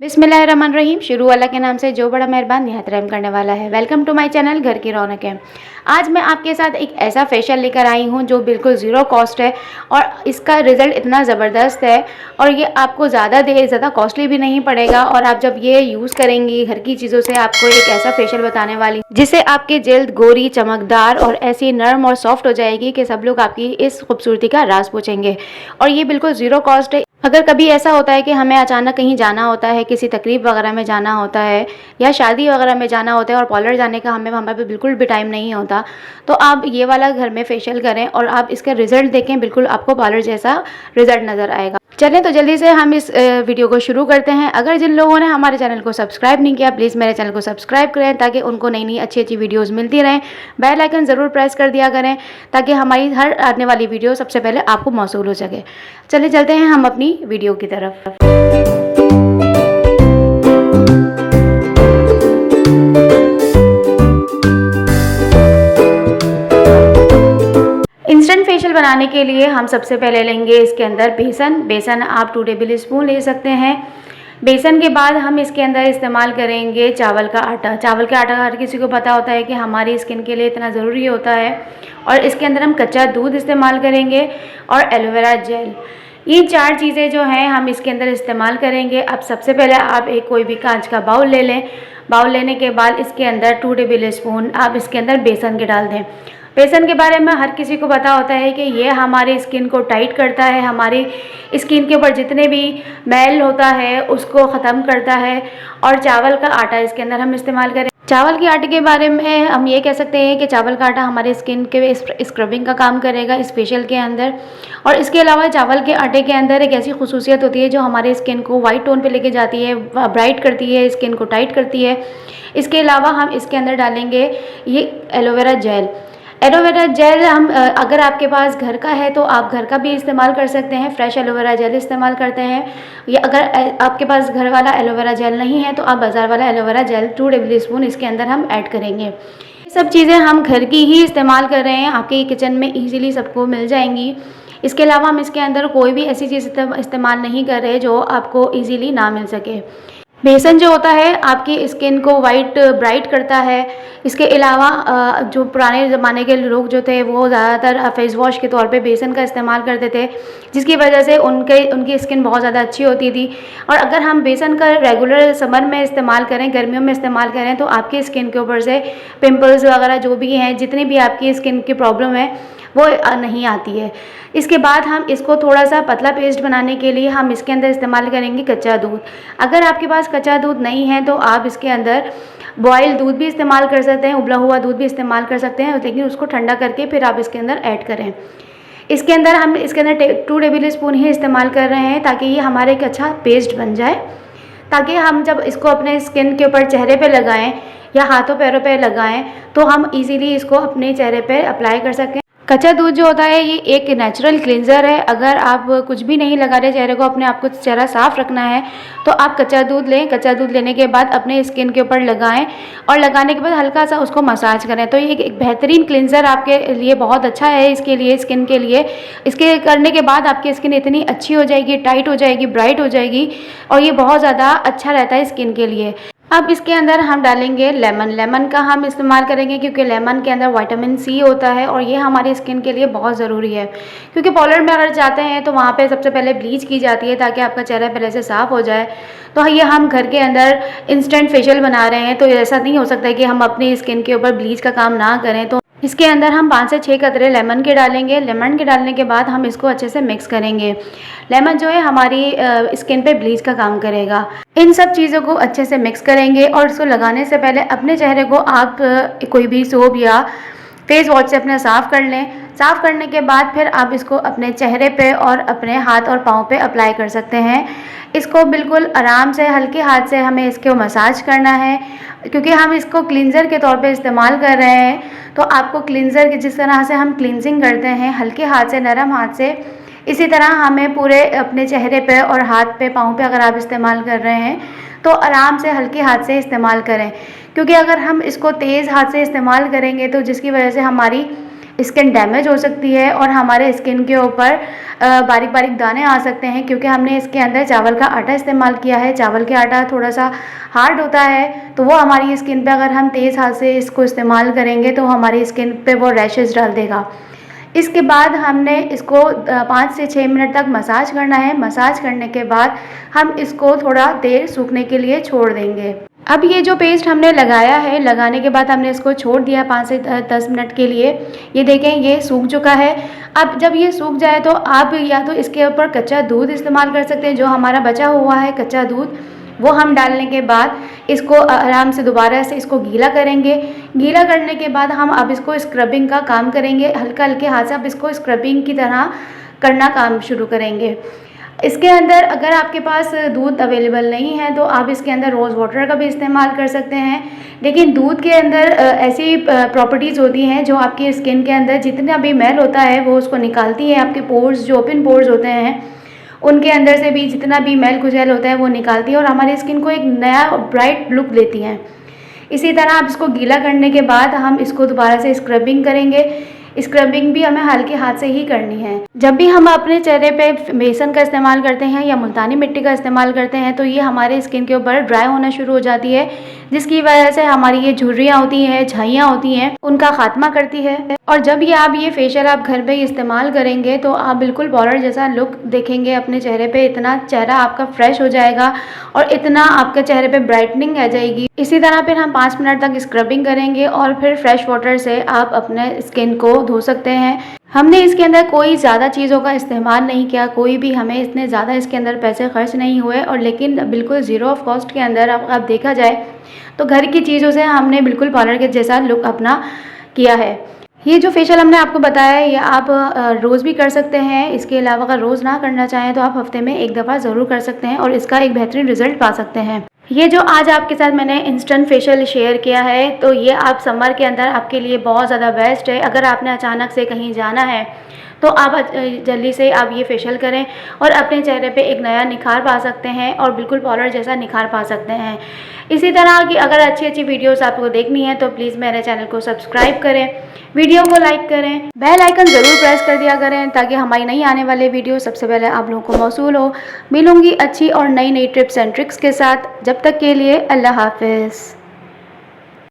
बिस्मिल्लाहिर्रहमानिर्रहीम। शुरू अल्लाह के नाम से जो बड़ा मेहरबान निहायत रहम करने वाला है। वेलकम टू माय चैनल घर की रौनक है। आज मैं आपके साथ एक ऐसा फेशियल लेकर आई हूँ जो बिल्कुल ज़ीरो कॉस्ट है और इसका रिज़ल्ट इतना ज़बरदस्त है और ये आपको ज़्यादा कॉस्टली भी नहीं पड़ेगा। और आप जब ये यूज़ करेंगी घर की चीज़ों से, आपको एक ऐसा फेशियल बताने वाली जिससे आपकी जल्द गोरी, चमकदार और ऐसी नरम और सॉफ्ट हो जाएगी कि सब लोग आपकी इस खूबसूरती का राज पूछेंगे। और ये बिल्कुल ज़ीरो कॉस्ट है। अगर कभी ऐसा होता है कि हमें अचानक कहीं जाना होता है, किसी तकरीब वगैरह में जाना होता है या शादी वगैरह में जाना होता है और पार्लर जाने का हमारे पे बिल्कुल भी टाइम नहीं होता, तो आप ये वाला घर में फेशियल करें और आप इसका रिजल्ट देखें, बिल्कुल आपको पार्लर जैसा रिजल्ट नज़र आएगा। चलें तो जल्दी से हम इस वीडियो को शुरू करते हैं। अगर जिन लोगों ने हमारे चैनल को सब्सक्राइब नहीं किया, प्लीज़ मेरे चैनल को सब्सक्राइब करें ताकि उनको नई नई अच्छी अच्छी वीडियोज़ मिलती रहें। बेल आइकन ज़रूर प्रेस कर दिया करें ताकि हमारी हर आने वाली वीडियो सबसे पहले आपको मौसूल हो सके। चलिए चलते हैं हम अपनी वीडियो की तरफ। इंस्टेंट फेशियल बनाने के लिए हम सबसे पहले लेंगे इसके अंदर बेसन आप 2 टेबल स्पून ले सकते हैं। बेसन के बाद हम इसके अंदर इस्तेमाल करेंगे चावल का आटा। चावल का आटा हर किसी को पता होता है कि हमारी स्किन के लिए इतना ज़रूरी होता है। और इसके अंदर हम कच्चा दूध इस्तेमाल करेंगे और एलोवेरा जेल। ये 4 चीज़ें जो हैं हम इसके अंदर इस्तेमाल करेंगे। अब सबसे पहले आप एक कोई भी कांच का बाउल ले लें। बाउल लेने के बाद इसके अंदर 2 टेबल स्पून आप इसके अंदर बेसन के डाल दें। बेसन के बारे में हर किसी को पता होता है कि ये हमारी स्किन को टाइट करता है, हमारी स्किन के ऊपर जितने भी मैल होता है उसको ख़त्म करता है। और चावल का आटा इसके अंदर हम इस्तेमाल करें। चावल के आटे के बारे में हम ये कह सकते हैं कि चावल का आटा हमारे स्किन के स्क्रबिंग का काम करेगा इस फेशियल के अंदर। और इसके अलावा चावल के आटे के अंदर एक ऐसी खसूसियत होती है जो हमारे स्किन को वाइट टोन पे लेके जाती है, ब्राइट करती है, स्किन को टाइट करती है। इसके अलावा हम इसके अंदर डालेंगे ये एलोवेरा जेल। एलोवेरा जेल हम अगर आपके पास घर का है तो आप घर का भी इस्तेमाल कर सकते हैं, फ्रेश एलोवेरा जेल इस्तेमाल करते हैं। या अगर आपके पास घर वाला एलोवेरा जेल नहीं है तो आप बाज़ार वाला एलोवेरा जेल 2 टेबल स्पून इसके अंदर हम ऐड करेंगे। ये सब चीज़ें हम घर की ही इस्तेमाल कर रहे हैं, आपके किचन में ईज़िली सबको मिल जाएंगी। इसके अलावा हम इसके अंदर कोई भी ऐसी चीज़ इस्तेमाल नहीं कर रहे जो आपको ईज़िली ना मिल सके। बेसन जो होता है आपकी स्किन को वाइट ब्राइट करता है। इसके अलावा जो पुराने ज़माने के लोग जो थे वो ज़्यादातर फेस वॉश के तौर पे बेसन का इस्तेमाल करते थे, जिसकी वजह से उनकी स्किन बहुत ज़्यादा अच्छी होती थी। और अगर हम बेसन का रेगुलर समर में इस्तेमाल करें, गर्मियों में इस्तेमाल करें, तो आपकी स्किन के ऊपर से पिंपल्स वगैरह जो भी हैं, जितनी भी आपकी स्किन की प्रॉब्लम है वो नहीं आती है। इसके बाद हम इसको थोड़ा सा पतला पेस्ट बनाने के लिए हम इसके अंदर इस्तेमाल करेंगे कच्चा दूध। अगर आपके पास कच्चा दूध नहीं है तो आप इसके अंदर बॉयल दूध भी इस्तेमाल कर सकते हैं, उबला हुआ दूध भी इस्तेमाल कर सकते हैं, लेकिन उसको ठंडा करके फिर आप इसके अंदर ऐड करें। इसके अंदर हम 2 टेबल स्पून ही इस्तेमाल कर रहे हैं ताकि ये हमारा एक अच्छा पेस्ट बन जाए, ताकि हम जब इसको अपने स्किन के ऊपर चेहरे पे लगाएं या हाथों पैरों पे लगाएं तो हम इजीली इसको अपने चेहरे पे अप्लाई कर सकें। कच्चा दूध जो होता है ये एक नेचुरल क्लींजर है। अगर आप कुछ भी नहीं लगा रहे चेहरे को, अपने आप को चेहरा साफ़ रखना है तो आप कच्चा दूध लें। कच्चा दूध लेने के बाद अपने स्किन के ऊपर लगाएं और लगाने के बाद हल्का सा उसको मसाज करें, तो ये एक बेहतरीन क्लींजर आपके लिए बहुत अच्छा है। इसके लिए स्किन के लिए इसके करने के बाद आपकी स्किन इतनी अच्छी हो जाएगी, टाइट हो जाएगी, ब्राइट हो जाएगी और ये बहुत ज़्यादा अच्छा रहता है स्किन के लिए। अब इसके अंदर हम डालेंगे लेमन का हम इस्तेमाल करेंगे क्योंकि लेमन के अंदर विटामिन सी होता है और ये हमारी स्किन के लिए बहुत ज़रूरी है। क्योंकि पार्लर में अगर जाते हैं तो वहाँ पे सबसे पहले ब्लीच की जाती है ताकि आपका चेहरा पहले से साफ़ हो जाए। तो ये हम घर के अंदर इंस्टेंट फेशियल बना रहे हैं तो ऐसा नहीं हो सकता कि हम अपनी स्किन के ऊपर ब्लीच का काम ना करें। तो इसके अंदर हम 5 से 6 कतरे लेमन के डालेंगे। लेमन के डालने के बाद हम इसको अच्छे से मिक्स करेंगे। लेमन जो है हमारी स्किन पे ब्लीच का काम करेगा। इन सब चीज़ों को अच्छे से मिक्स करेंगे और इसको लगाने से पहले अपने चेहरे को आप कोई भी सोप या फेस वॉश से अपने साफ़ कर लें। साफ़ करने के बाद फिर आप इसको अपने चेहरे पे और अपने हाथ और पाँव पे अप्लाई कर सकते हैं। इसको बिल्कुल आराम से हल्के हाथ से हमें इसको मसाज करना है क्योंकि हम इसको क्लींजर के तौर पे इस्तेमाल कर रहे हैं। तो आपको क्लींजर की जिस तरह से हम क्लींजिंग करते हैं हल्के हाथ से, नरम हाथ से, इसी तरह हमें पूरे अपने चेहरे पे और हाथ पे, पाँव पे अगर आप इस्तेमाल कर रहे हैं तो आराम से हल्के हाथ से इस्तेमाल करें। क्योंकि अगर हम इसको तेज़ हाथ से इस्तेमाल करेंगे तो जिसकी वजह से हमारी स्किन डैमेज हो सकती है और हमारे स्किन के ऊपर बारीक बारीक दाने आ सकते हैं, क्योंकि हमने इसके अंदर चावल का आटा इस्तेमाल किया है। चावल का आटा थोड़ा सा हार्ड होता है, तो वो हमारी स्किन पे अगर हम तेज़ हाथ से इसको इस्तेमाल करेंगे तो हमारी स्किन पे वो रैशेज़ डाल देगा। इसके बाद हमने इसको 5 से 6 मिनट तक मसाज करना है। मसाज करने के बाद हम इसको थोड़ा देर सूखने के लिए छोड़ देंगे। अब ये जो पेस्ट हमने लगाया है, लगाने के बाद हमने इसको छोड़ दिया 5 से 10 मिनट के लिए। ये देखें, ये सूख चुका है। अब जब ये सूख जाए तो आप या तो इसके ऊपर कच्चा दूध इस्तेमाल कर सकते हैं, जो हमारा बचा हुआ है कच्चा दूध, वो हम डालने के बाद इसको आराम से दोबारा से इसको गीला करेंगे। गीला करने के बाद हम अब इसको स्क्रबिंग का काम करेंगे। हल्का हल्के हाथ से अब इसको स्क्रबिंग की तरह करना काम शुरू करेंगे। इसके अंदर अगर आपके पास दूध अवेलेबल नहीं है तो आप इसके अंदर रोज़ वाटर का भी इस्तेमाल कर सकते हैं। लेकिन दूध के अंदर ऐसी प्रॉपर्टीज़ होती हैं जो आपकी स्किन के अंदर जितना भी मैल होता है वो उसको निकालती है। आपके पोर्स जो ओपन पोर्स होते हैं उनके अंदर से भी जितना भी मैल खुजैल होता है वो निकालती है और हमारी स्किन को एक नया ब्राइट लुक देती हैं। इसी तरह आप इसको गीला करने के बाद हम इसको दोबारा से स्क्रबिंग करेंगे। स्क्रबिंग भी हमें हल्के हाथ से ही करनी है। जब भी हम अपने चेहरे पे बेसन का इस्तेमाल करते हैं या मुल्तानी मिट्टी का इस्तेमाल करते हैं तो ये हमारे स्किन के ऊपर ड्राई होना शुरू हो जाती है, जिसकी वजह से हमारी ये झुर्रियाँ होती हैं, झाइयाँ होती हैं, उनका खात्मा करती है। और जब ये आप ये फेशियल आप घर पे इस्तेमाल करेंगे तो आप बिल्कुल पाउडर जैसा लुक देखेंगे अपने चेहरे पे। इतना चेहरा आपका फ्रेश हो जाएगा और इतना आपके चेहरे पे ब्राइटनिंग आ जाएगी। इसी तरह फिर हम 5 मिनट तक स्क्रबिंग करेंगे और फिर फ्रेश वाटर से आप अपने स्किन को धो सकते हैं। हमने इसके अंदर कोई ज़्यादा चीज़ों का इस्तेमाल नहीं किया, कोई भी हमें इतने ज़्यादा इसके अंदर पैसे खर्च नहीं हुए, और लेकिन बिल्कुल ज़ीरो ऑफ कॉस्ट के अंदर अब देखा जाए तो घर की चीज़ों से हमने बिल्कुल पार्लर के जैसा लुक अपना किया है। ये जो फेशियल हमने आपको बताया है ये आप रोज़ भी कर सकते हैं। इसके अलावा अगर रोज़ ना करना चाहें तो आप हफ्ते में एक दफ़ा ज़रूर कर सकते हैं और इसका एक बेहतरीन रिजल्ट पा सकते हैं। ये जो आज आपके साथ मैंने इंस्टेंट फेशियल शेयर किया है तो ये आप समर के अंदर आपके लिए बहुत ज़्यादा बेस्ट है। अगर आपने अचानक से कहीं जाना है तो आप जल्दी से आप ये फेशियल करें और अपने चेहरे पे एक नया निखार पा सकते हैं और बिल्कुल पाउडर जैसा निखार पा सकते हैं। इसी तरह की अगर अच्छी अच्छी वीडियोस आपको देखनी है तो प्लीज़ मेरे चैनल को सब्सक्राइब करें, वीडियो को लाइक करें, बेल आइकन ज़रूर प्रेस कर दिया करें ताकि हमारी नई आने वाले वीडियो सबसे पहले आप लोगों को मौसूल हो। मिलूंगी अच्छी और नई नई टिप्स एंड ट्रिक्स के साथ। जब तक के लिए अल्लाह हाफिज़।